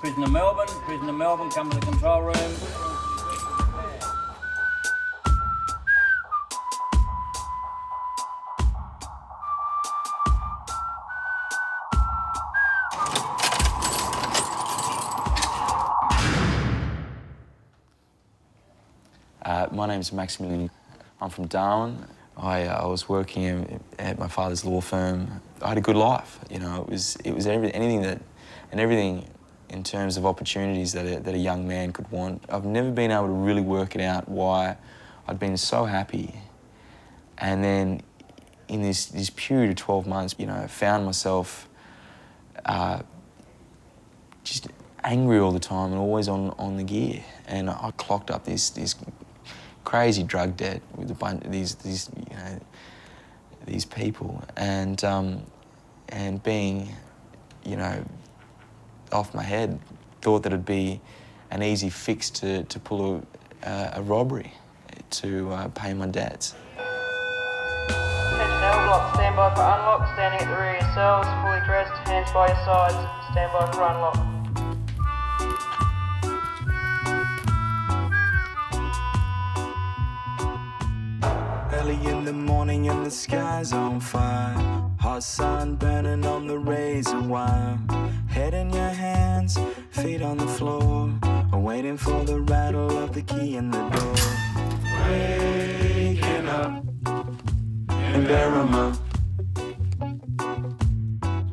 Prisoner Melbourne. Prisoner Melbourne, come to the control room. My name's Maximilian. I'm from Darwin. I was working at my father's law firm. I had a good life, you know. It was everything in terms of opportunities that a young man could want. I've never been able to really work it out why I'd been so happy, and then in this period of 12 months, you know, I found myself just angry all the time and always on the gear, and I clocked up this crazy drug debt with a bunch of these people, and being, you know, off my head, thought that it'd be an easy fix to pull a robbery to pay my debts. Attention L block, stand by for unlock, standing at the rear of your cells, fully dressed, hands by your sides, stand by for unlock. Early in the morning and the sky's on fire. Hot sun burning on the razor wire. Head in your hands, feet on the floor, waiting for the rattle of the key in the door. Waking up in Berrimah.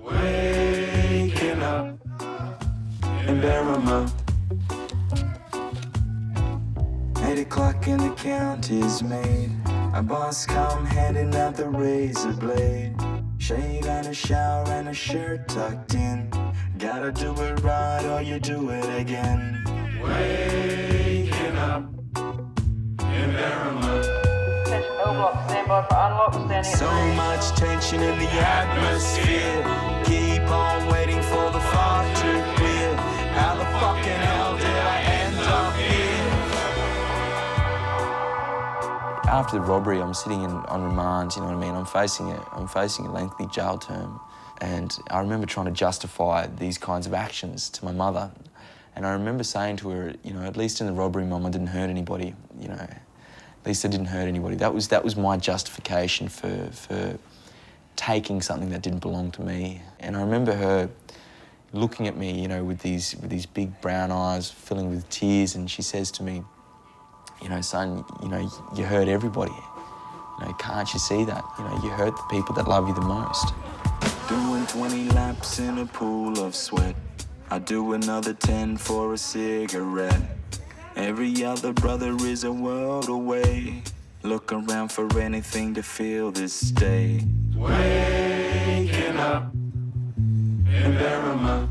Waking up in Berrimah. 8 o'clock and the count is made. A boss come handing out the razor blade. Shave and a shower and a shirt tucked in. Gotta do it right or you do it again. Waking up in Berrimah. Attention L block, stand by for unlock, standing at the So rear. much tension in the atmosphere. Keep on waiting for the fog to clear. How the fucking hell did I end up here? After the robbery, I'm sitting on remand, you know what I mean? I'm facing a lengthy jail term. And I remember trying to justify these kinds of actions to my mother. And I remember saying to her, you know, at least in the robbery, Mum, I didn't hurt anybody, you know. At least I didn't hurt anybody. That was my justification for taking something that didn't belong to me. And I remember her looking at me, you know, with these big brown eyes filling with tears, and she says to me, you know, son, you know, you hurt everybody. You know, can't you see that? You know, you hurt the people that love you the most. Doing 20 laps in a pool of sweat. I do another 10 for a cigarette. Every other brother is a world away. Look around for anything to fill this day. Waking up in Berrimah.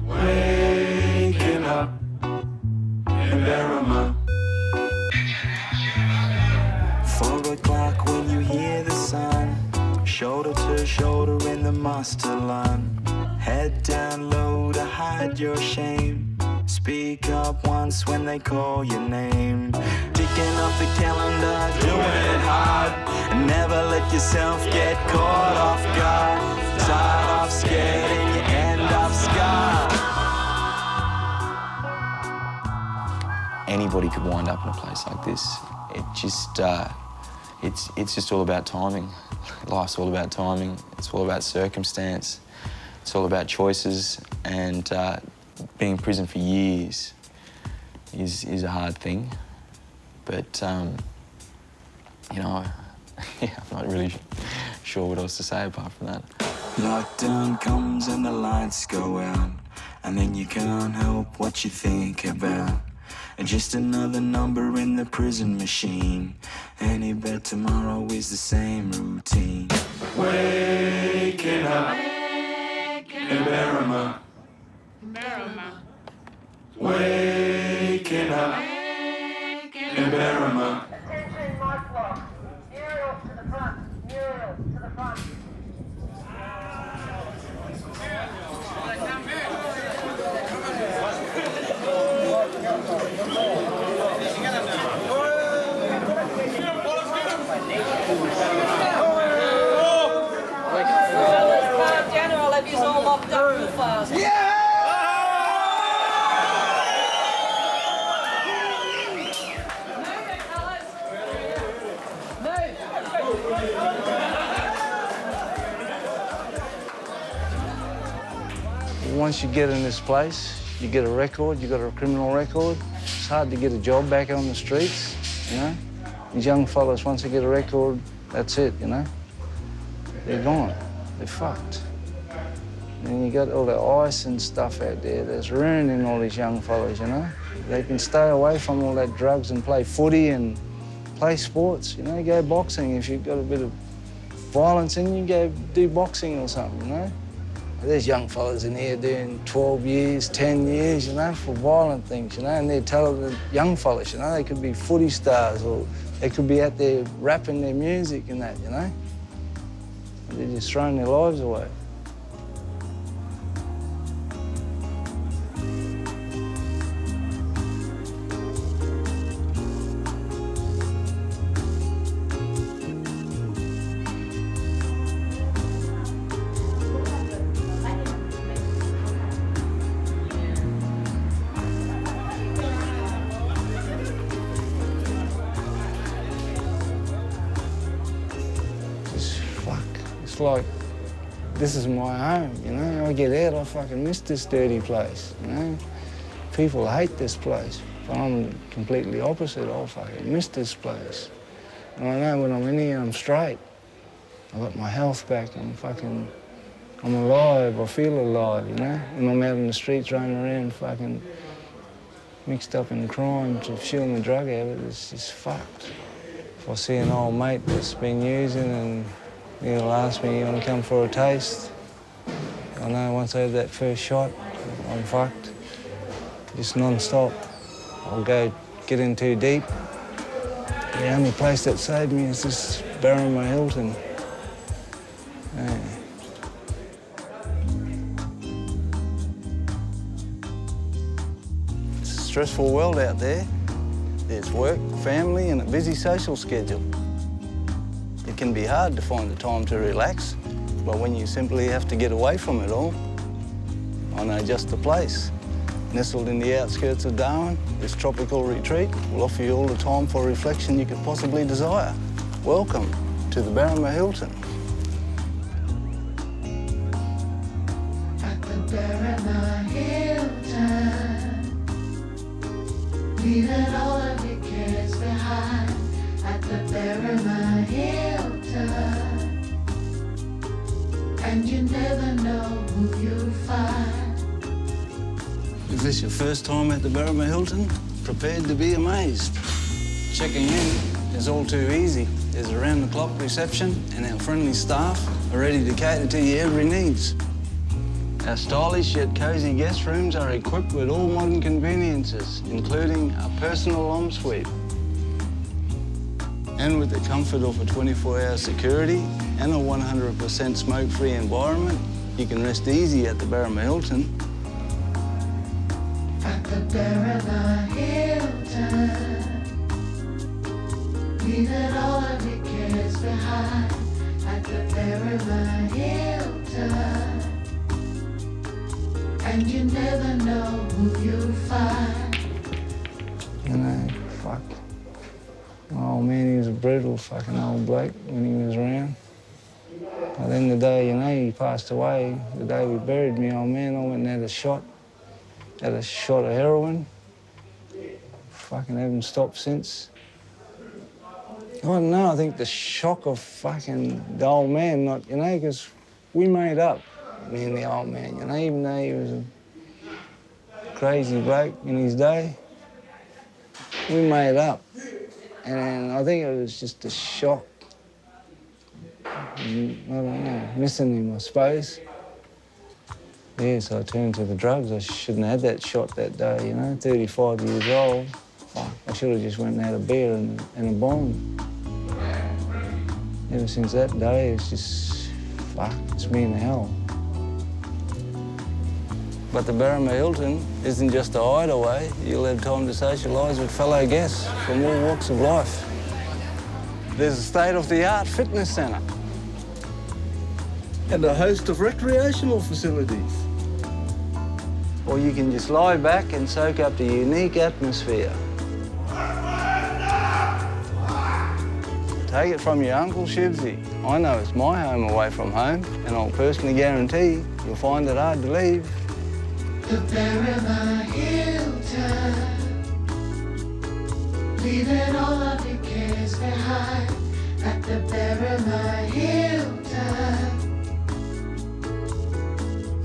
Waking up in Berrimah. 4 o'clock when you hear the sun. Shoulder to shoulder in the muster line. Head down low to hide your shame. Speak up once when they call your name. Ticking off the calendar, doing it hard. And never let yourself get caught off guard. Start off scared and you end up scarred. Anybody could wind up in a place like this. It just, it's just all about timing. Life's all about timing. It's all about circumstance. It's all about choices, and being in prison for years is a hard thing. But, you know, yeah, I'm not really sure what else to say apart from that. Lockdown comes and the lights go out, and then you can't help what you think about. Just another number in the prison machine. Any bet tomorrow is the same routine. Waking up in Berrimah. Waking up in Berrimah. Attention Mike block, Muriel to the front, Muriel to the front. I'll have you all locked up real fast. once you get in this place, you get a record, you got a criminal record. It's hard to get a job back on the streets, you know? These young fellas, once they get a record, that's it, you know? They're gone. They're fucked. And you got all the ice and stuff out there that's ruining all these young fellas, you know? They can stay away from all that drugs and play footy and play sports, you know? Go boxing. If you've got a bit of violence in you, go do boxing or something, you know? There's young fellas in here doing 12 years, 10 years, you know, for violent things, you know, and they're talented young fellas, you know, they could be footy stars or they could be out there rapping their music and that, you know. They're just throwing their lives away. Like, this is my home, you know? I get out, I fucking miss this dirty place, you know? People hate this place, but I'm completely opposite. I fucking miss this place. And I know when I'm in here, I'm straight. I got my health back, I'm alive, I feel alive, you know? When I'm out in the streets running around fucking mixed up in crime, shooting the drug habit, it's just fucked. If I see an old mate that's been using and he'll ask me, you want to come for a taste? I know once I have that first shot, I'm fucked. Just non-stop. I'll go get in too deep. The only place that saved me is this Berrimah Hilton. Yeah. It's a stressful world out there. There's work, family, and a busy social schedule. It can be hard to find the time to relax, but when you simply have to get away from it all, I know just the place. Nestled in the outskirts of Darwin, this tropical retreat will offer you all the time for reflection you could possibly desire. Welcome to the Berrimah Hilton. At the Berrimah Hilton, leaving all of your cares behind. At the Berrimah Hilton, and you never know who you'll find. If this your first time at the Berrimah Hilton, prepared to be amazed. Checking in is all too easy. There's a round-the-clock reception and our friendly staff are ready to cater to your every needs. Our stylish yet cosy guest rooms are equipped with all modern conveniences, including a personal ensuite. And with the comfort of a 24-hour security and a 100% smoke-free environment, you can rest easy at the Berrimah Hilton. At the Berrimah Hilton, leaving all of your cares behind. At the Berrimah Hilton, and you never know who you'll find. You know, fuck. Oh man, he was a brutal fucking old bloke when he was around. But then the day, you know, he passed away, the day we buried me, old man, I went and had a shot of heroin. Fucking haven't stopped since. I don't know, I think the shock of fucking the old man, not, you know, because we made up, me and the old man, you know, even though he was a crazy bloke in his day, we made up. And I think it was just a shock. I don't know, missing him, I suppose. Yeah, so I turned to the drugs. I shouldn't have had that shot that day, you know, 35 years old. Fuck, I should have just went and had a beer and a bomb. Ever since that day, it's just, fuck, it's been hell. But the Berrimah Hilton isn't just a hideaway. You'll have time to socialise with fellow guests from all walks of life. There's a state-of-the-art fitness centre and a host of recreational facilities. Or you can just lie back and soak up the unique atmosphere. Take it from your Uncle Shivsy. I know it's my home away from home, and I'll personally guarantee you'll find it hard to leave. the Berrimah hilltop, leaving all of your cares behind at the Berrimah hilltop.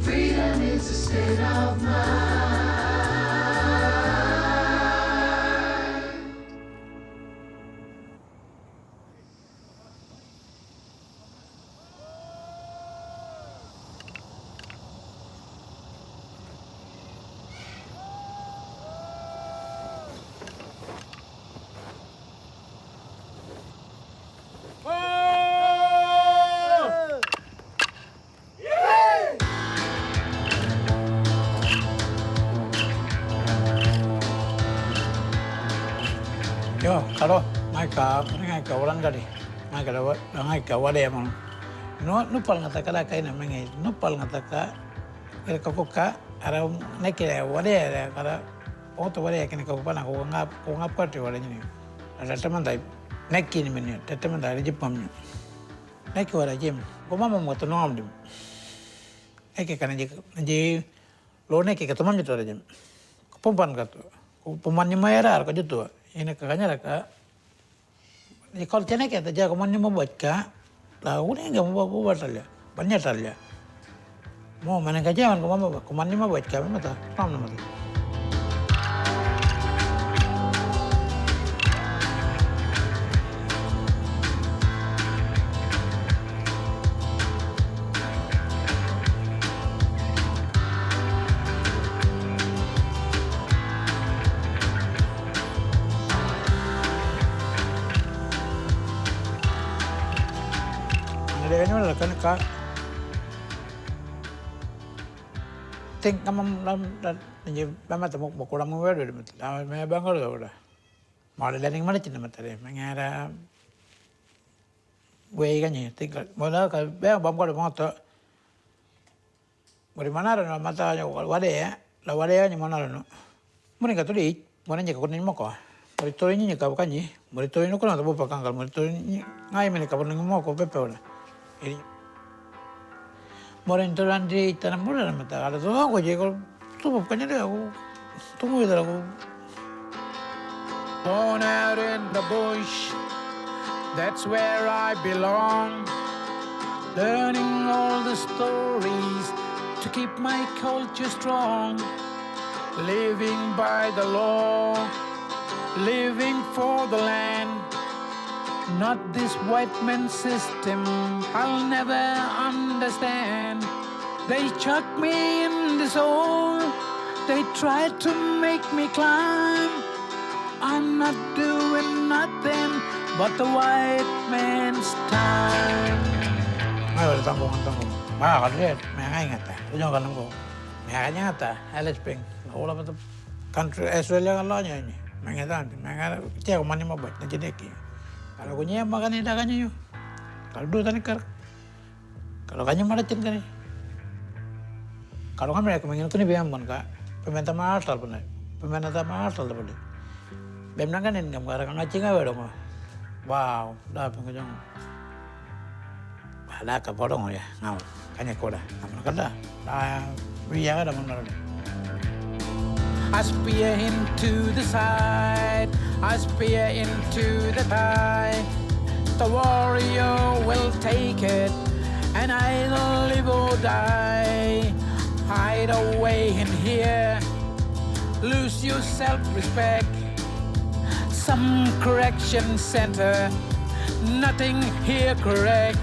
Freedom is a state of mind. Yo, kalau ngai ka orang tadi, ngai ka wade emang. Nupal ngata kada kai na mengai, nupal ngata ka kira kakuka ara nekira wade kada auto wade kini kakupana ko ngap kati wade ni. Ada teman tai nekki ni meni, teman tai jepam ni. Nekki wade jem, ko mama mo to nom dim. Nekki kana je lo nekki ka teman itu wade jem. Pumpan katu, pumpan ni mayar ka jutu. Ini kakaknya raka, kalau cina kita jaga mana mau buat ka, lah udah enggak mau buat saja, banyak saja. Mau mana kerja mana mau buat ka, mana tak, paham nama tu. Ada kan kan ka think kamam dan je bama tu mau kurang mau ada dah me bangal dah malah learning mana cina materi mengara gue kan ni think malah ka bang bam kalau mau tu dari mana ada mata wade ya la wade ni mana ada mungkin kata dia mana je kau ni mau kau monitor ni kau kan ni monitor ni kau nak tahu apa kalau monitor ni ngai mana kau ni mau kau pepe lah. Ini monitor nanti tanam mula nama tak ada tu aku je kalau tu bukannya dia aku tunggu itu aku. Born out in the bush, that's where I belong. Learning all the stories to keep my culture strong. Living by the law, living for the land. Not this white man system, I'll never understand. They chuck me in the soul, they try to make me climb. I'm not doing nothing but the white man's time. Ayo tanggung. Bah kalau dia mengai ngata, tu jangan tanggung. Mengai ngata, Alice Pink. Orang betul country Australia kan lahnya ini. Mengai tanti, mengai cakap mana mau buat, nanti deki. Kalau aku nyiap makan ini dah kan you. Kalau dulu tadi ker, kalau kanya mana cint kan ni. Kalau kami aku mengingin tu ni biar pun kak, pemain taman asal pun ni, pemain taman asal tu pun. Biar kan ni kamu kalau ngacing apa dong? Wow, dah pengajang. Dah ke bodong ya, ngau, kanya kau dah, kamu kan dah biar dah mana ni. I spear into the side, I spear into the tide. The warrior will take it, and I'll live or die. Hide away in here, lose your self-respect. Some correction center, nothing here correct.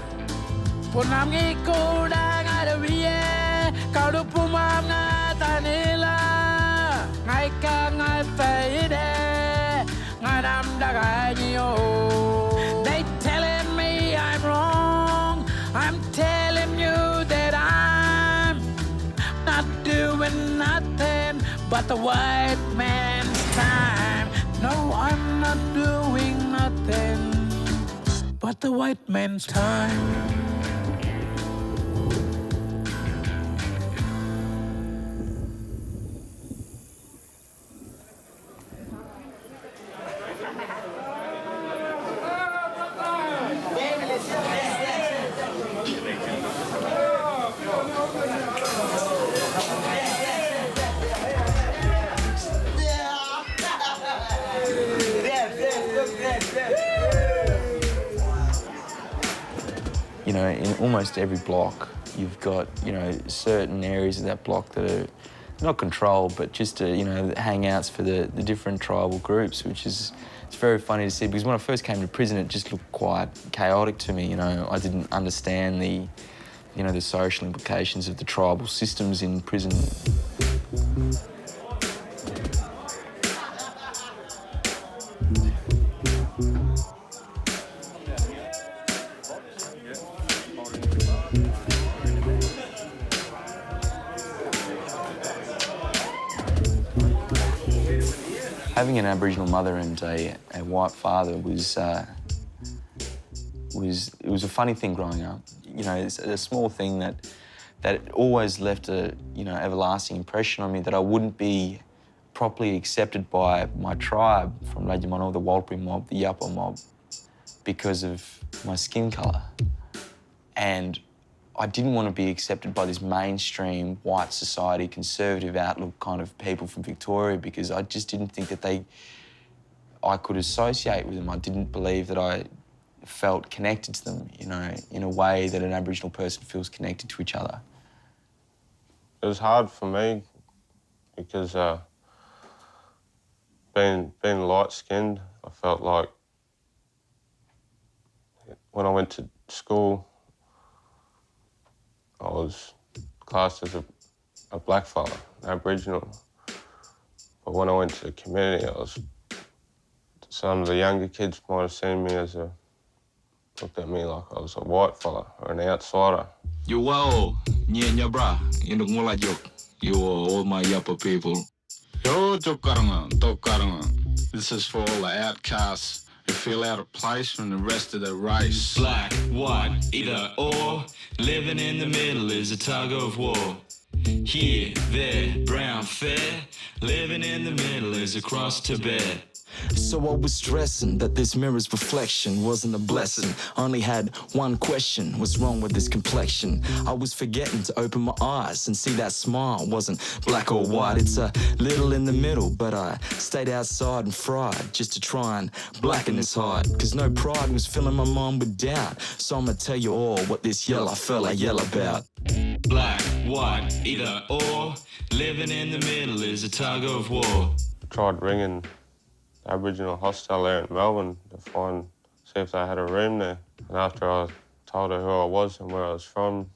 Punam ngiko dah ada biye, kau dupumam ngata nila. Ngai ka ngai faide, ngadam daganyo. They telling me I'm wrong, I'm telling you that I'm not doing nothing but the white man's time. No, I'm not doing nothing but the white man's time. almost every block, you've got, certain areas of that block that are not controlled, but just, hangouts for the different tribal groups, which is, it's very funny to see, because when I first came to prison, it just looked quite chaotic to me, I didn't understand the social implications of the tribal systems in prison. Having an Aboriginal mother and a white father was a funny thing growing up. It's a small thing that always left a everlasting impression on me that I wouldn't be properly accepted by my tribe from Berrimah, the Walpuri mob, the Yapa mob, because of my skin colour. And I didn't want to be accepted by this mainstream white society, conservative outlook kind of people from Victoria, because I just didn't think that I could associate with them. I didn't believe that I felt connected to them, in a way that an Aboriginal person feels connected to each other. It was hard for me because being light-skinned, I felt like when I went to school, I was classed as a black fella, an Aboriginal. But when I went to the community, some of the younger kids might have seen me looked at me like I was a white fella or an outsider. You wow, nya bra, induk mulai jok. You all my Yapa people. Yo tokaranga. This is for all the outcasts who feel out of place from the rest of the race. Black, white, either or. Living in the middle is a tug of war. Here, there, brown, fair. Living in the middle is a cross to bear. So I was stressing that this mirror's reflection wasn't a blessing. Only had one question, what's wrong with this complexion? I was forgetting to open my eyes and see that smile wasn't black or white. It's a little in the middle, but I stayed outside and fried just to try and blacken this hide. Cause no pride was filling my mind with doubt. So I'ma tell you all what this yellow fella yell about. Black, white, either or. Living in the middle is a tug of war. I tried ringing Aboriginal hostel there in Melbourne to see if they had a room there. And after I told her who I was and where I was from,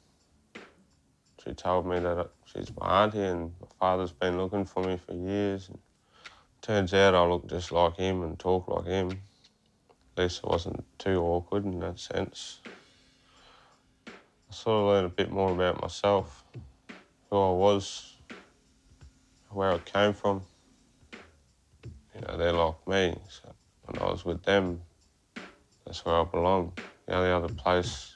she told me that she's my auntie and my father's been looking for me for years. And turns out I look just like him and talk like him. At least it wasn't too awkward in that sense. I sort of learned a bit more about myself, who I was, where I came from. They're like me, so when I was with them, that's where I belong. The only other place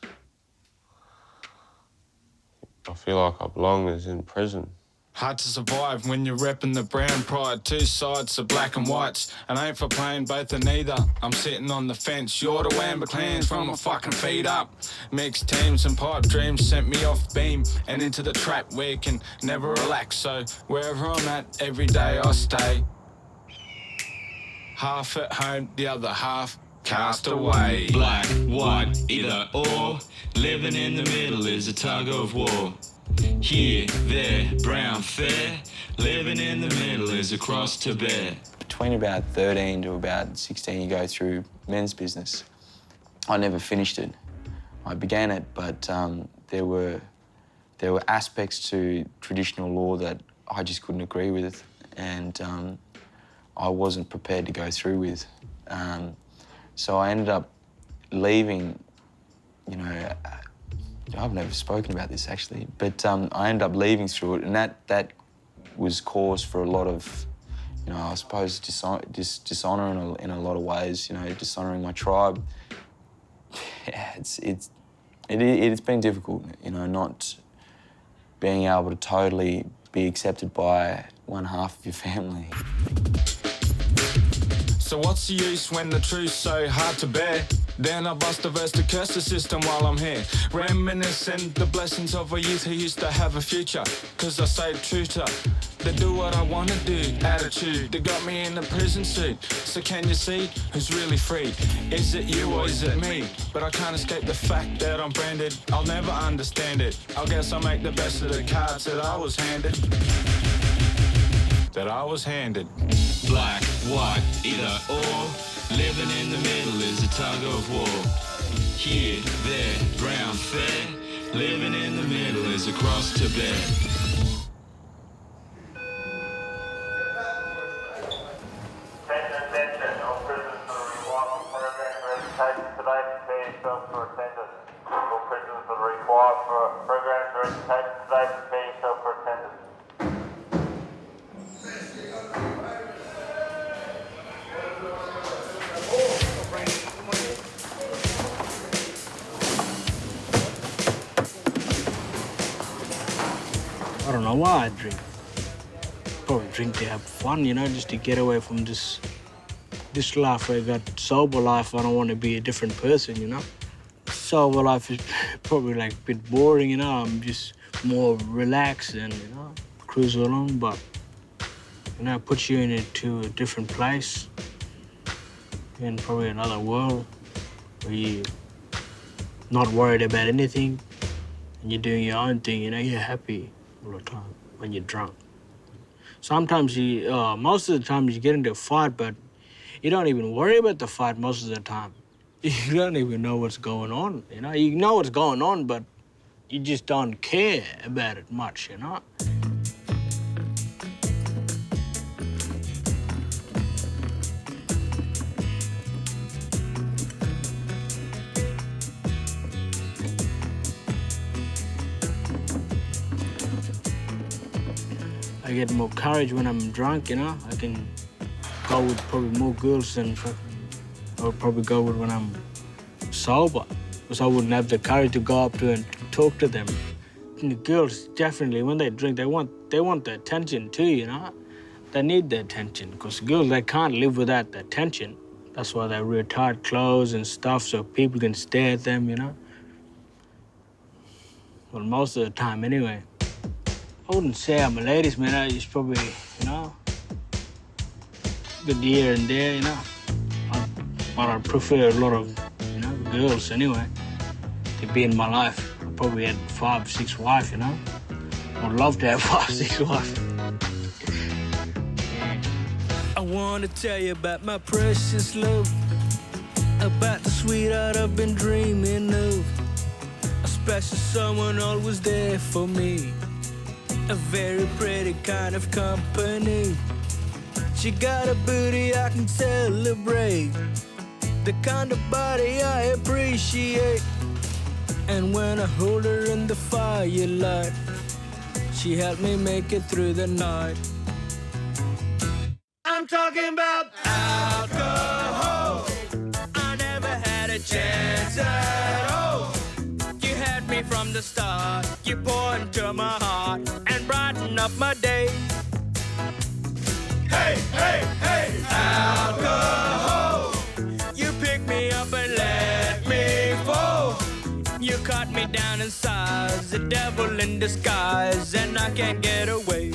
I feel like I belong is in prison. Hard to survive when you're repping the brown pride. Two sides of black and whites, and ain't for playing both or neither. I'm sitting on the fence, you're the Wamba clans from my fucking feet up. Mixed teams and pipe dreams sent me off beam and into the trap where you can never relax. So wherever I'm at, every day I stay. Half at home, the other half cast away. Black, white, either or. Living in the middle is a tug of war. Here, there, brown, fair. Living in the middle is a cross to bear. Between about 13 to about 16, you go through men's business. I never finished it. I began it, but there were aspects to traditional law that I just couldn't agree with, and I wasn't prepared to go through with. So I ended up leaving, I've never spoken about this actually, but I ended up leaving through it, and that was cause for a lot of, I suppose dishonour in a lot of ways, dishonouring my tribe. Yeah, it's been difficult, not being able to totally be accepted by one half of your family. So what's the use when the truth's so hard to bear? Then I bust a verse to curse the system while I'm here. Reminiscing the blessings of a youth who used to have a future. Cause I stayed true to They do what I wanna do, attitude that got me in the prison suit. So can you see who's really free? Is it you or is it me? But I can't escape the fact that I'm branded. I'll never understand it. I guess I'll make the best of the cards that I was handed. Black, white, either or. Living in the middle is a tug of war. Here, there, brown, fair. Living in the middle is a cross to bear. I don't know why I drink. Probably drink to have fun, you know, just to get away from this life where I got sober life. I don't want to be a different person, you know. Sober life is probably like a bit boring, you know. I'm just more relaxed and, you know, cruise along, but, you know, it puts you into a different place, in probably another world where you're not worried about anything and you're doing your own thing, you know, you're happy all the time when you're drunk. Sometimes most of the time you get into a fight, but you don't even worry about the fight most of the time. You don't even know what's going on, you know? You know what's going on, but you just don't care about it much, you know? I get more courage when I'm drunk, you know? I can go with probably more girls than I would probably go with when I'm sober, because I wouldn't have the courage to go up to and talk to them. And the girls, definitely, when they drink, they want the attention too, you know? They need the attention, because girls, they can't live without the attention. That's why they wear tight clothes and stuff so people can stare at them, you know? Well, most of the time, anyway. I wouldn't say I'm a ladies' man. I just probably, you know, good here and there, you know. But I prefer a lot of, you know, girls anyway to be in my life. I probably had 5, 6 wives, you know. I'd love to have 5, 6 wives. I want to tell you about my precious love, about the sweetheart I've been dreaming of, a special someone always there for me. A very pretty kind of company. She got a booty I can celebrate, the kind of body I appreciate. And when I hold her in the firelight, she helped me make it through the night. I'm talking about alcohol. I never had a chance at all. You had me from the start. You pour into my heart and brighten up my day. Hey, hey, hey, alcohol. You pick me up and let me fall. You cut me down in size, the devil in disguise, and I can't get away.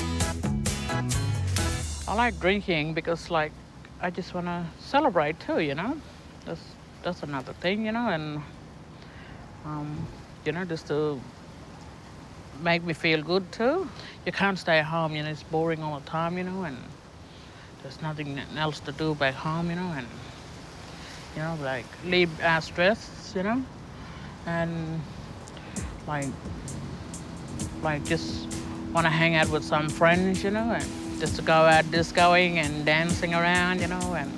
I like drinking because, like, I just want to celebrate too, you know? That's another thing, you know, and, you know, just to make me feel good too. You can't stay at home, you know, it's boring all the time, you know, and there's nothing else to do back home, you know, and, you know, like, leave our stress, you know, and, like just want to hang out with some friends, you know, and just to go out discoing and dancing around, you know, and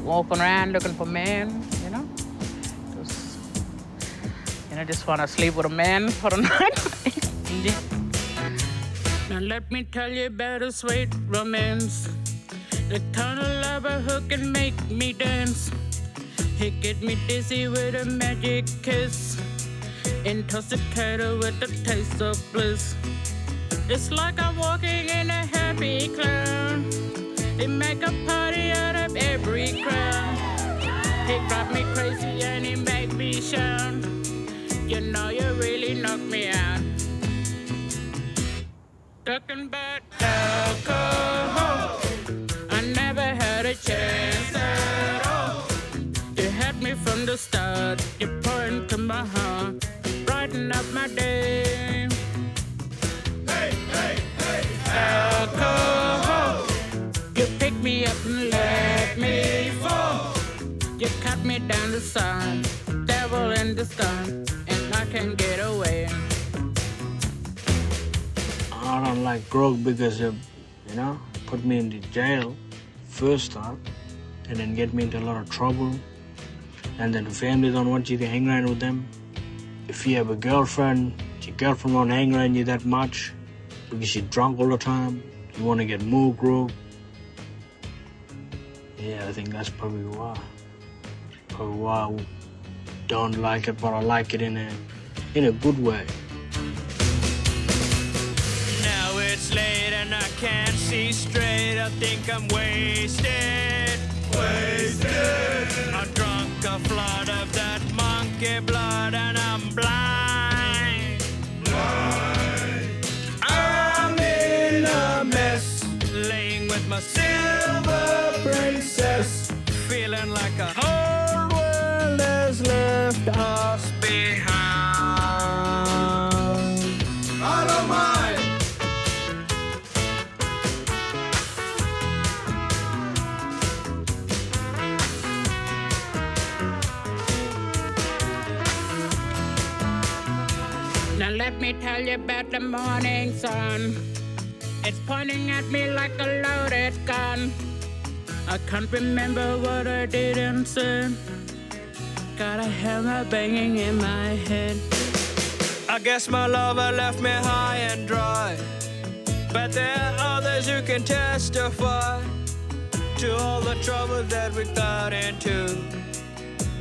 walking around looking for men, you know. Just, you know, just want to sleep with a man for the night. Now let me tell you about a sweet romance, the kind of lover who can make me dance. He get me dizzy with a magic kiss, intoxicated with the taste of bliss. It's like I'm walking in a happy cloud. He make a party out of every crowd. He got me crazy and he made me shout. You know you really knocked me out. Talking about alcohol. my heart, brighten up my day. Hey, hey, hey, alcohol. You pick me up and let me fall. You cut me down the side, devil in disguise, and I can't get away. I don't like grog because put me into jail first time and then get me into a lot of trouble. And then the family don't want you to hang around with them. If you have a girlfriend, your girlfriend won't hang around you that much because she's drunk all the time. You want to get more grog. Yeah, I think that's probably why. Probably why I don't like it, but I like it in a good way. Now it's late and I can't see straight. I think I'm wasted. Wasted. I drunk a flood of that monkey blood and I'm blind. Blind. I'm in a mess, laying with my silver princess, feeling like a whole world has left us behind. I don't mind. Now let me tell you about the morning sun. It's pointing at me like a loaded gun. I can't remember what I did and said. Got a hammer banging in my head. I guess my lover left me high and dry, but there are others who can testify to all the trouble that we got into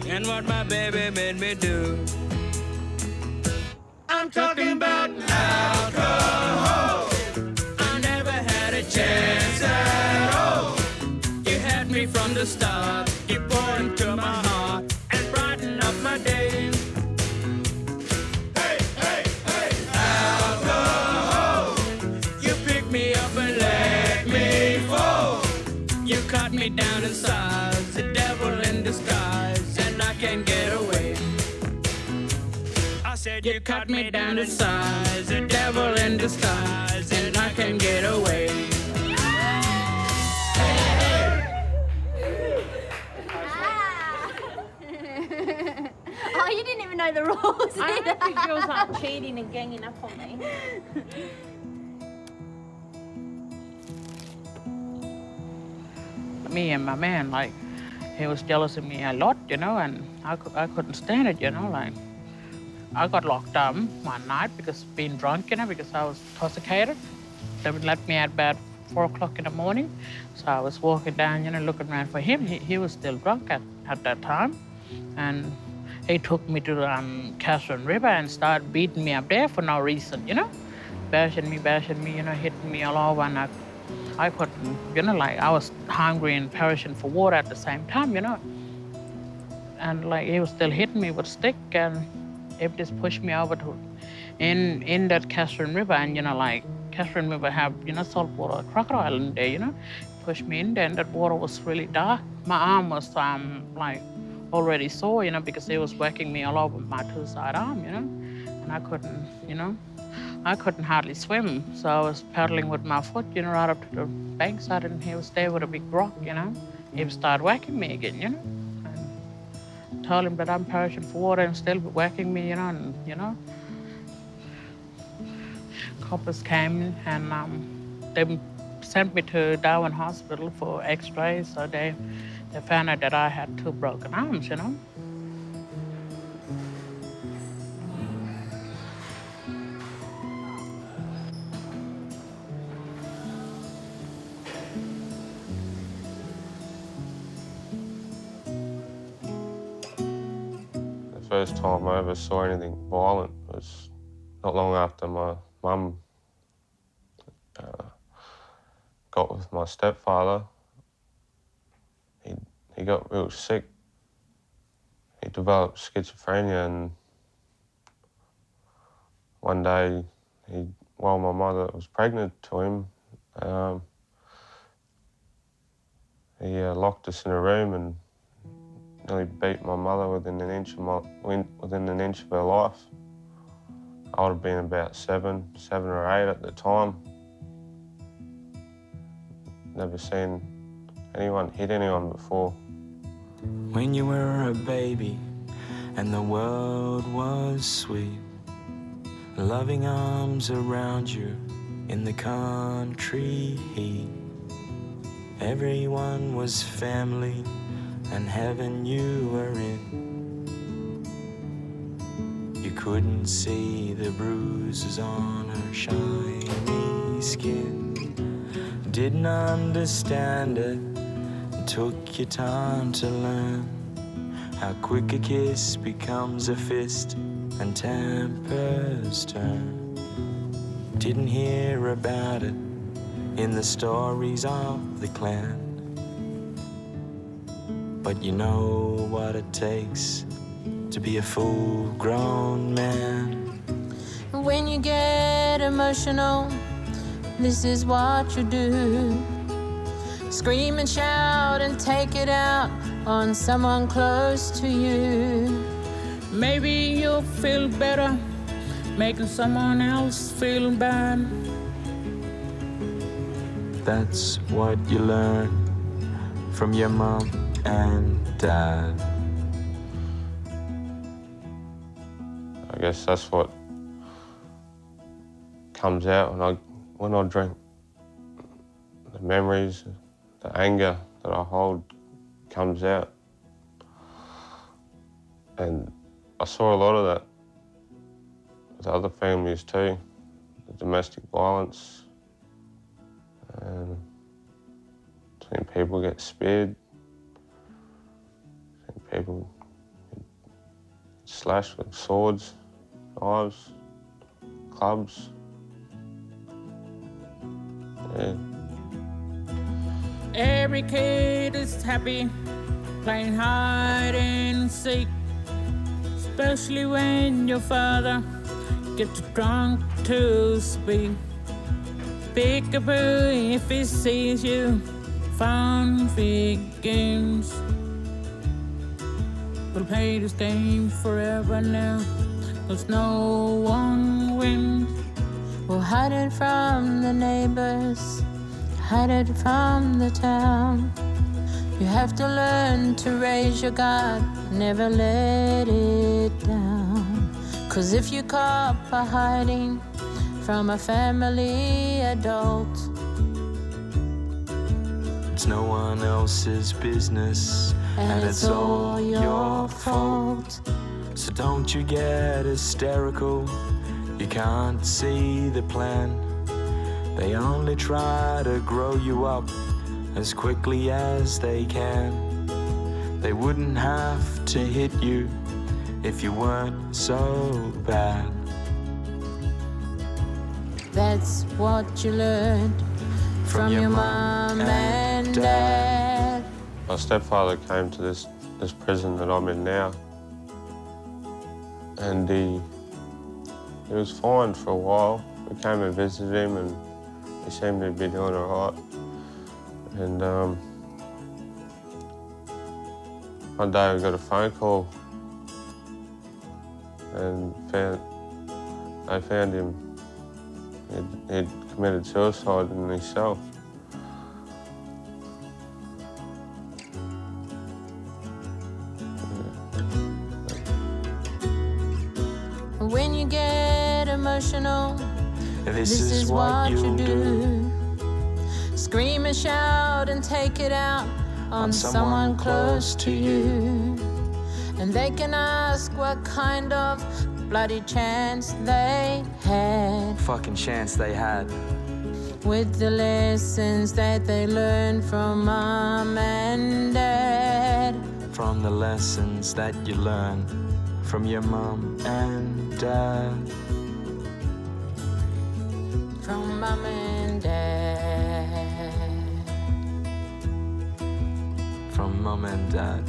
and what my baby made me do. I'm talking about alcohol. I never had a chance at all. You had me from the start. You poured into my heart and brightened up my day. Hey, hey, hey, alcohol. You picked me up and let me fall. You cut me down in size, the devil in disguise, and I can't get away. I said you cut me down in size, the devil in disguise, and I can't get away. Oh, you didn't even know the rules. I hope you girls aren't cheating and ganging up on me. Me and my man, like, he was jealous of me a lot, and I couldn't stand it, like. I got locked up one night because being drunk, because I was intoxicated. They would let me out about 4 o'clock in the morning. So I was walking down, looking around for him. He was still drunk at that time. And he took me to the Catherine River and started beating me up there for no reason, bashing me, hitting me all over. And I couldn't, I was hungry and perishing for water at the same time, And he was still hitting me with a stick, and he just pushed me over to in that Catherine River. And Catherine River have saltwater crocodile in there, pushed me in there, and that water was really dark. My arm was already sore, because he was whacking me all over my two-side arm, and I couldn't hardly swim. So I was paddling with my foot, right up to the bankside, and he was there with a big rock, He started whacking me again, Told him that I'm perishing for water and still whacking me, and coppers came and they sent me to Darwin Hospital for x-rays. So they found out that I had 2 broken arms, The first time I ever saw anything violent was not long after my mum got with my stepfather. He got real sick. He developed schizophrenia, and one day, while my mother was pregnant to him, he locked us in a room and nearly beat my mother within an inch of her life. I would have been about seven or 8 at the time. Never seen anyone hit anyone before. When you were a baby and the world was sweet, loving arms around you in the country heat. Everyone was family and heaven you were in. You couldn't see the bruises on her shiny skin. Didn't understand it, it took you time to learn how quick a kiss becomes a fist and tempers turn. Didn't hear about it in the stories of the clan, but you know what it takes to be a full-grown man. When you get emotional, this is what you do. Scream and shout and take it out on someone close to you. Maybe you'll feel better making someone else feel bad. That's what you learn from your mom and dad. I guess that's what comes out when I drink. The memories, the anger that I hold comes out. And I saw a lot of that with other families too, the domestic violence, and seeing people get speared, seeing people get slashed with swords, knives, clubs. Yeah. Every kid is happy playing hide and seek, especially when your father gets drunk to speak. Peekaboo if he sees you, fun begins. We'll play this game forever now, 'cause no one wins. We'll hide it from the neighbors, hide it from the town. You have to learn to raise your guard, never let it down. 'Cause if you caught by hiding from a family adult, It's no one else's business, and it's all your fault. So don't you get hysterical, you can't see the plan. They only try to grow you up as quickly as they can. They wouldn't have to hit you if you weren't so bad. that's what you learned from your mom and dad. My stepfather came to this prison that I'm in now, and he was fine for a while. We came and visited him, and he seemed to be doing all right. And one day we got a phone call, and they found him. He'd committed suicide in his cell. When you get emotional, This is what you'll do. Scream and shout and take it out on someone close to you. And they can ask what kind of bloody chance they had. Fucking chance they had. With the lessons that they learned from mom and dad. From the lessons that you learn from your mom and dad. From mom and dad. From mom and dad.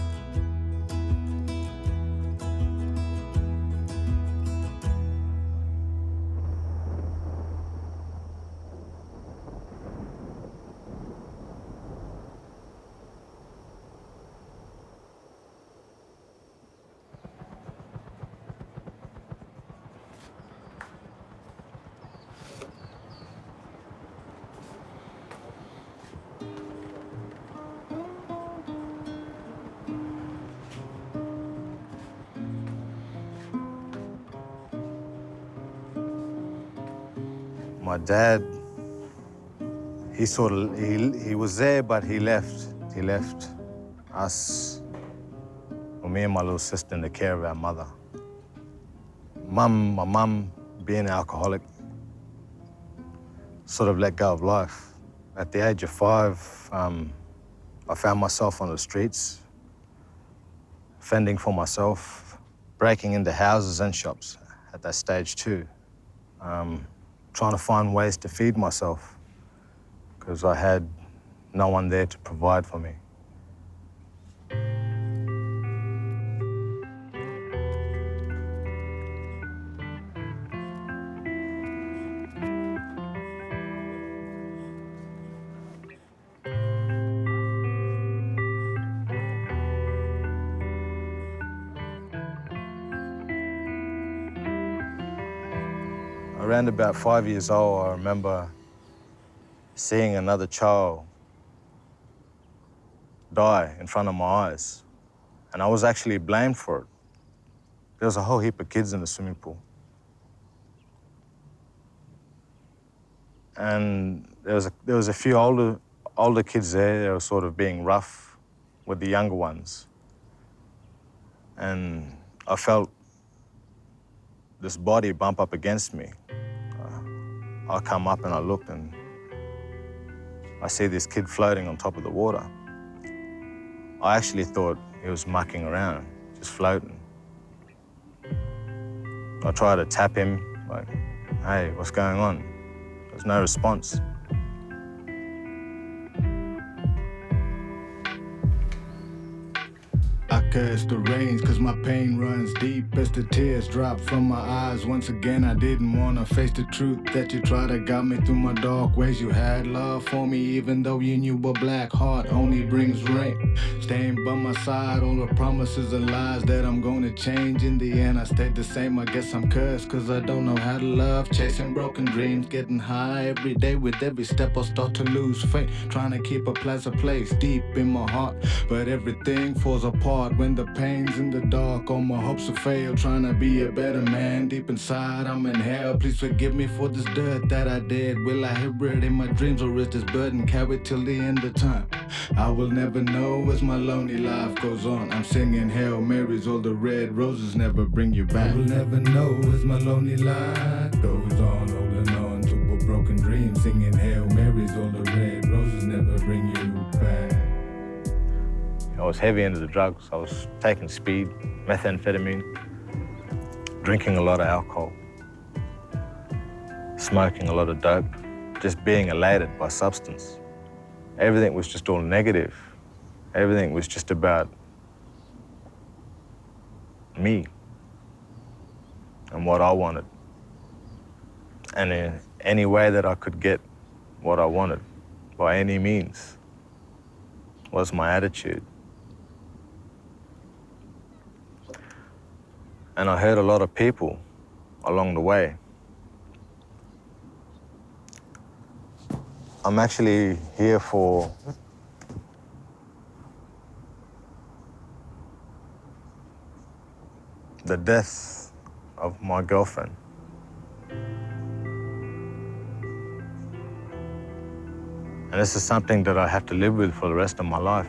My dad, he was there, but he left. He left us, or me and my little sister, in the care of our mother. My mum, being an alcoholic, sort of let go of life. At the age of 5, I found myself on the streets, fending for myself, breaking into houses and shops at that stage too, trying to find ways to feed myself because I had no one there to provide for me. Around about 5 years old, I remember seeing another child die in front of my eyes. And I was actually blamed for it. There was a whole heap of kids in the swimming pool. And there was a few older kids there. They were sort of being rough with the younger ones. And I felt this body bump up against me. I come up and I looked and I see this kid floating on top of the water. I actually thought he was mucking around, just floating. I tried to tap him, like, hey, what's going on? There's no response. I curse the rains cause my pain runs deep as the tears drop from my eyes. Once again I didn't wanna face the truth that you tried to guide me through my dark ways. You had love for me even though you knew a black heart only brings rain. Staying by my side, all the promises and lies that I'm gonna change. In the end I stayed the same, I guess I'm cursed cause I don't know how to love. Chasing broken dreams, getting high every day. With every step I start to lose faith, trying to keep a pleasant place deep in my heart. But everything falls apart when the pain's in the dark. All my hopes have failed, trying to be a better man. Deep inside I'm in hell, please forgive me for this dirt that I did. Will I hear it in my dreams or is this burden carried till the end of time? I will never know as my lonely life goes on. I'm singing Hail Marys, all the red roses never bring you back. I will never know as my lonely life goes on. Holding on to a broken dream, singing Hail Marys, all the red roses never bring you back. I was heavy into the drugs. I was taking speed, methamphetamine, drinking a lot of alcohol, smoking a lot of dope, just being elated by substance. Everything was just all negative. Everything was just about me and what I wanted. And in any way that I could get what I wanted, by any means, was my attitude. And I hurt a lot of people along the way. I'm actually here for the death of my girlfriend. And this is something that I have to live with for the rest of my life.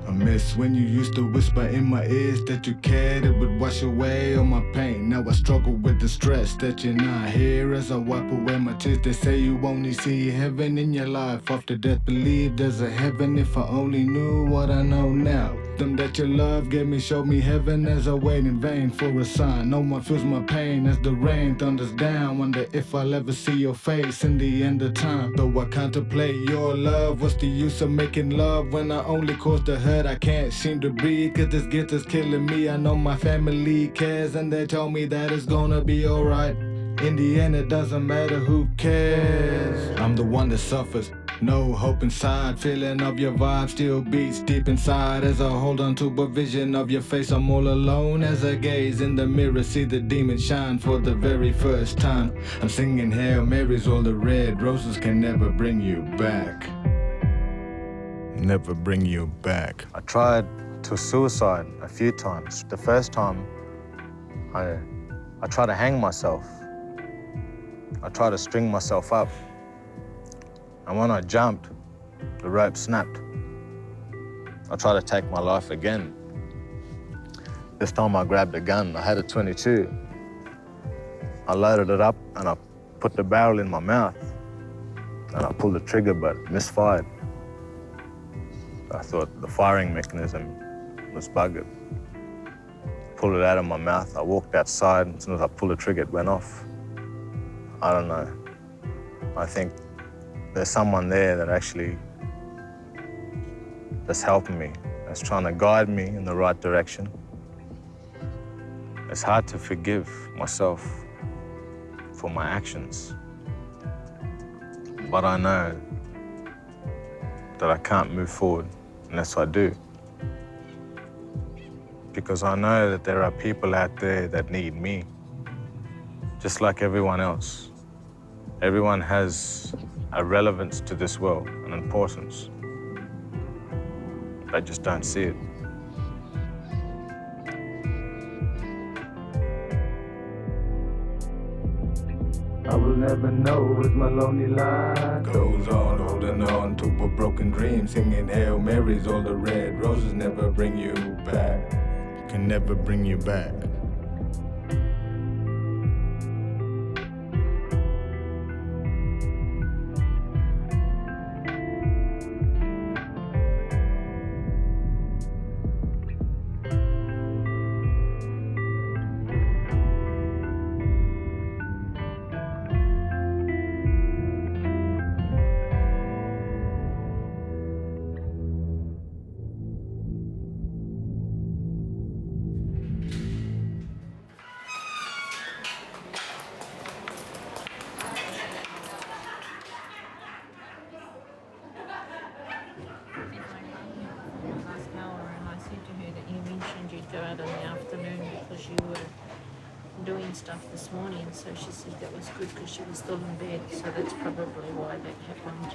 I miss when you used to whisper in my ears that you cared, it would wash away all my pain. Now I struggle with the stress that you're not here. As I wipe away my tears, they say you only see heaven in your life. After death, believe there's a heaven. If I only knew what I know now. Them that your love gave me showed me heaven as I wait in vain for a sign. No one feels my pain as the rain thunders down. Wonder if I'll ever see your face in the end of time. Though I contemplate your love, what's the use of making love when I only cause the hurt? I can't seem to breathe cause this guilt is killing me. I know my family cares and they told me that it's gonna be alright. In the end it doesn't matter, who cares? I'm the one that suffers. No hope inside, feeling of your vibe still beats deep inside. As I hold on to a vision of your face, I'm all alone. As I gaze in the mirror, see the demon shine for the very first time. I'm singing Hail Marys, all the red roses can never bring you back. Never bring you back. I tried to suicide a few times. The first time, I I tried to hang myself. I tried to string myself up. And when I jumped, the rope snapped. I tried to take my life again. This time I grabbed a gun. I had a .22. I loaded it up and I put the barrel in my mouth. And I pulled the trigger, but misfired. I thought the firing mechanism was buggered. Pulled it out of my mouth. I walked outside. As soon as I pulled the trigger, it went off. I don't know. I think there's someone there that actually that's helping me, that's trying to guide me in the right direction. It's hard to forgive myself for my actions, but I know that I can't move forward unless I do. Because I know that there are people out there that need me, just like everyone else. Everyone has a relevance to this world, an importance. They just don't see it. I will never know as my lonely life goes on, holding on to a broken dream, singing Hail Marys, all the red roses never bring you back, can never bring you back. Go out in the afternoon because you were doing stuff this morning, so she said that was good because she was still in bed, so that's probably why that happened.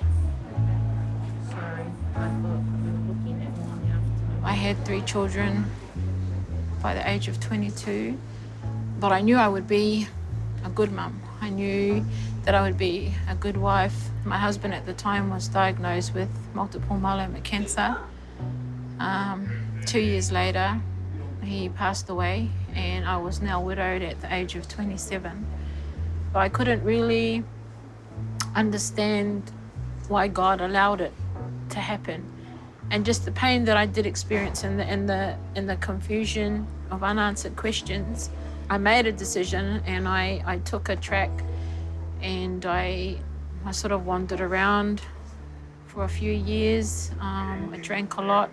Sorry, I thought we were looking at more in the afternoon. I had 3 children by the age of 22, but I knew I would be a good mum. I knew that I would be a good wife. My husband at the time was diagnosed with multiple myeloma cancer. 2 years later, he passed away, and I was now widowed at the age of 27. I couldn't really understand why God allowed it to happen, and just the pain that I did experience in the confusion of unanswered questions. I made a decision, and I took a track, and I sort of wandered around for a few years. I drank a lot,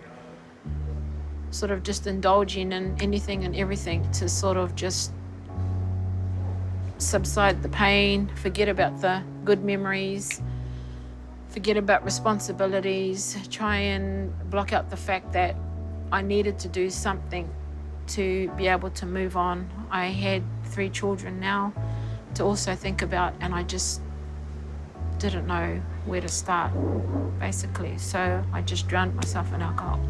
sort of just indulging in anything and everything to sort of just subside the pain, forget about the good memories, forget about responsibilities, try and block out the fact that I needed to do something to be able to move on. I had 3 children now to also think about, and I just didn't know where to start, basically. So I just drowned myself in alcohol.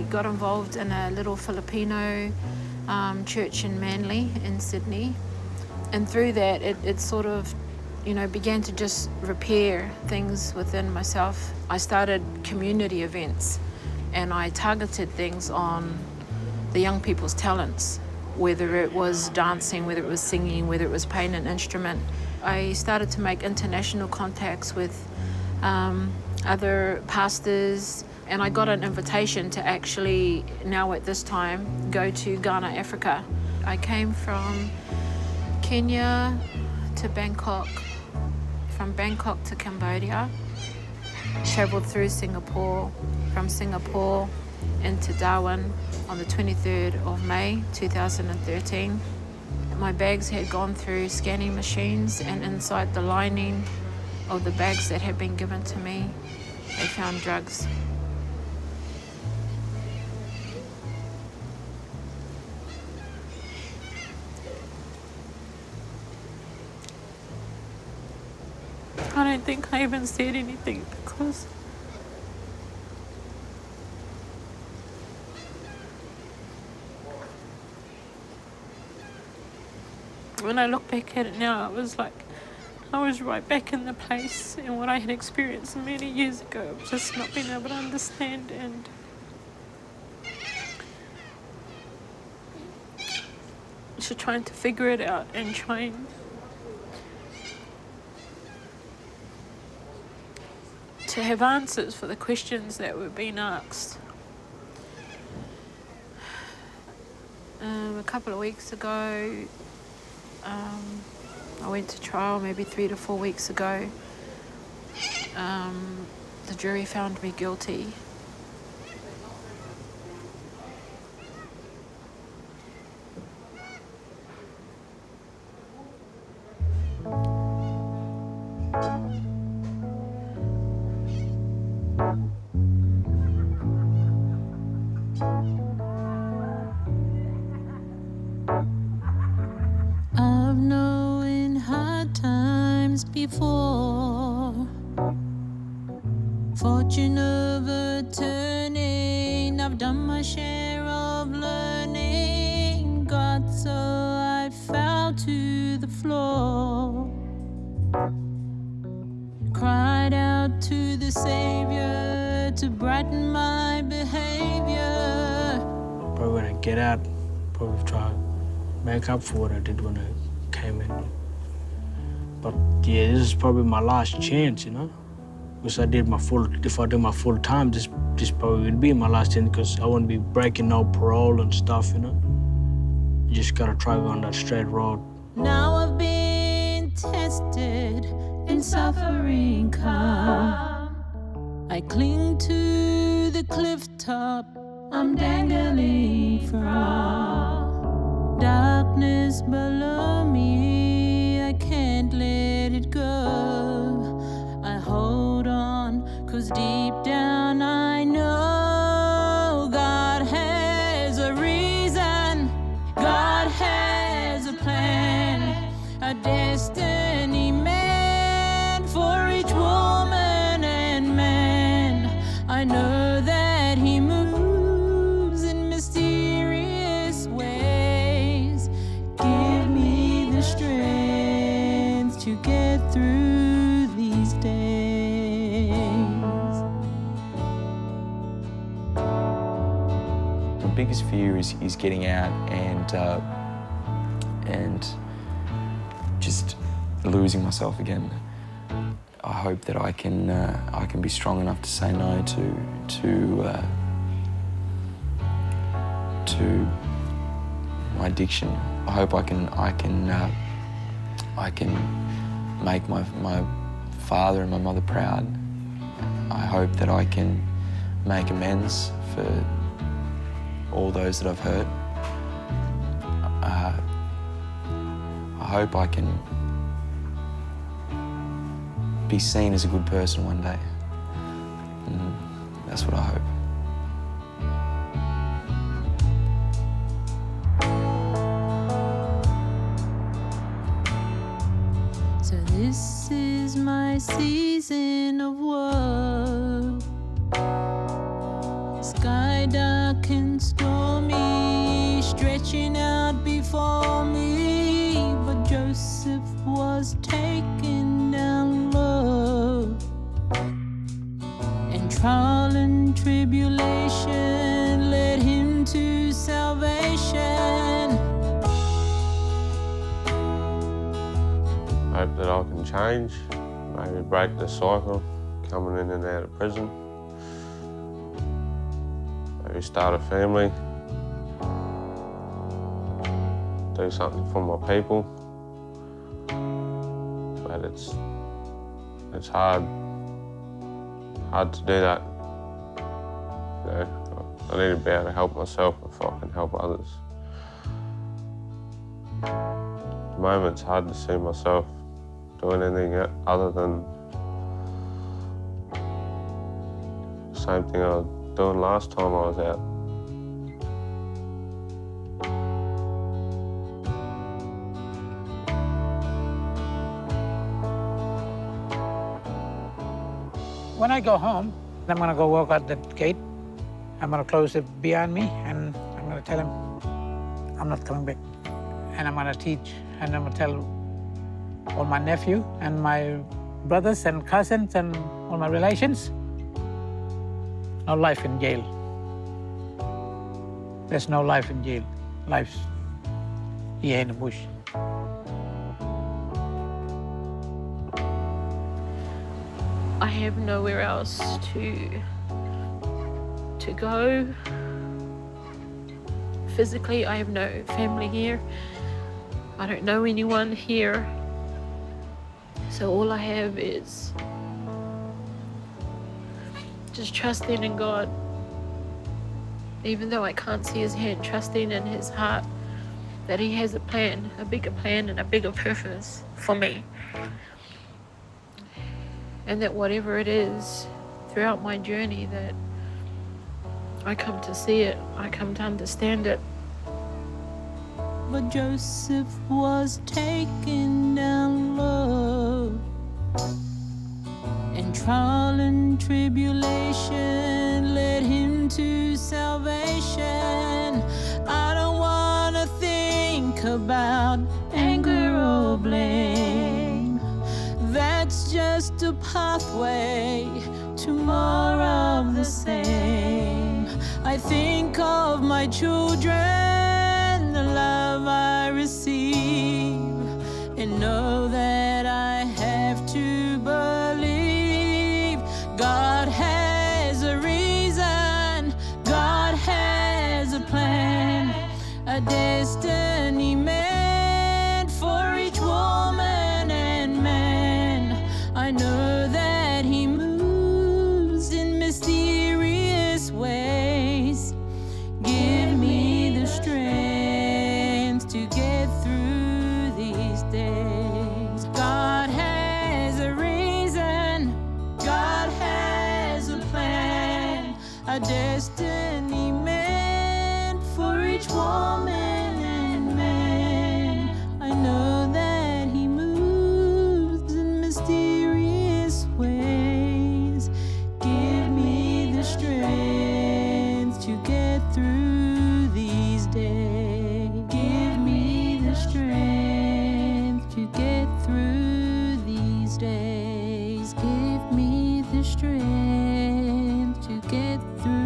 Got involved in a little Filipino church in Manly in Sydney, and through that it sort of, began to just repair things within myself. I started community events, and I targeted things on the young people's talents, whether it was dancing, whether it was singing, whether it was playing an instrument. I started to make international contacts with other pastors, and I got an invitation to actually, now at this time, go to Ghana, Africa. I came from Kenya to Bangkok, from Bangkok to Cambodia, travelled through Singapore, from Singapore into Darwin on the 23rd of May 2013. My bags had gone through scanning machines, and inside the lining of the bags that had been given to me, they found drugs. I don't think I even said anything because when I look back at it now, it was like I was right back in the place and what I had experienced many years ago, just not being able to understand and just trying to figure it out and trying to have answers for the questions that were being asked. A couple of weeks ago, I went to trial maybe 3 to 4 weeks ago. The jury found me guilty. I've known in hard times before, fortune overturning. I've done my share of learning, God, so I fell to the floor. Cried out to the Savior to brighten my behavior. Probably when I get out, probably try to make up for what I did when I came in. But yeah, this is probably my last chance, you know? Because if I did my full time, this probably would be my last chance because I wouldn't be breaking no parole and stuff, you know? You just gotta try to go on that straight road. Now I've been tested and suffering come. I cling to the cliff top I'm dangling from. Darkness below me, I can't let it go. I hold on, 'cause deep down I know God has a reason, God has a plan, a destiny meant for each woman and man. I know that He moves in mysterious ways. Give me the strength to get through these days. My biggest fear is getting out and just losing myself again. I hope that I can be strong enough to say no to my addiction. I hope I can make my father and my mother proud. I hope that I can make amends for all those that I've hurt. I hope I can be seen as a good person one day. That's what I hope. So this is my season of woe. Sky dark and stormy, stretching out before me. But Joseph was taken down low, and trial and tribulation led him to salvation. Hope that I can change, maybe break the cycle, coming in and out of prison. Maybe start a family, do something for my people. But it's hard hard to do that. You know, I need to be able to help myself before I can help others. At the moment, it's hard to see myself doing anything other than the same thing I was doing last time I was out. When I go home, I'm gonna go walk out the gate. I'm gonna close it behind me, and I'm gonna tell him I'm not coming back. And I'm gonna teach, and I'm gonna tell all my nephew and my brothers and cousins and all my relations, no life in jail. There's no life in jail. Life's here in the bush. I have nowhere else to go. Physically, I have no family here. I don't know anyone here. So all I have is just trusting in God. Even though I can't see his hand, trusting in his heart that he has a plan, a bigger plan and a bigger purpose for me. And that whatever it is throughout my journey, that I come to see it, I come to understand it. But Joseph was taken down low, and trial and tribulation led him to salvation. I don't want to think about anger or blame. That's just a pathway to more of the same. I think of my children, the love I receive, and know that I have to believe God has a reason, God has a plan, a destiny meant for each woman and man. I know that he moves in mysterious ways. Give me the strength to get through these days. God has a reason, God has a plan, a destiny meant for each woman and man. I know that he moves in mysterious ways. Give me the strength to get through these days. Give me the strength to get through these days. Give me the strength to get through